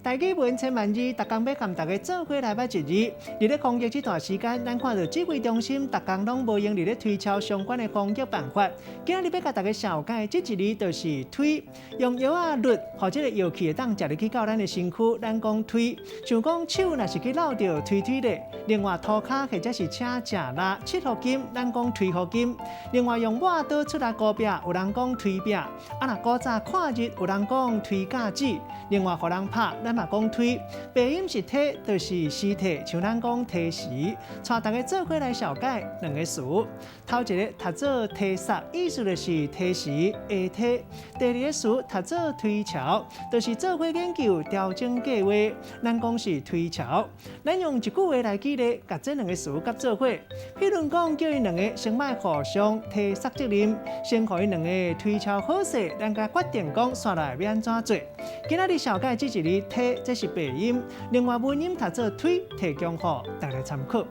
大基本千万字，逐工要含大家做伙来捌一字。伫咧防疫这段时间，咱看到指挥中心逐工拢无用伫咧推敲相关的防疫办法。今日要甲大家小解这一字就是推，用药啊滤，或者个药气会当食入去到咱的身躯，咱讲推。像讲手若是去落着推推咧，另外涂骹或者是车食啦，切互筋，咱讲推互筋。另外用抹刀出来膏壁，有人讲推壁。啊，若古早看日，有人讲推架子。另外，互人拍，咱嘛讲推。白音是体，就是尸体，像咱讲提时。带大家做伙来小解两个词。头一个读做提煞，意思就是提时下体；第二个词读做推桥，就是做伙研究调整计划。咱讲是推桥。咱用一句话来举例，甲这两个词夹做伙。譬如讲，叫因两个先莫互相提煞责任，先互因两个推敲好势，咱甲决定讲煞来要安怎做。今仔日小解这一字提，这是白音；另外文音读做推，提供互大家参考。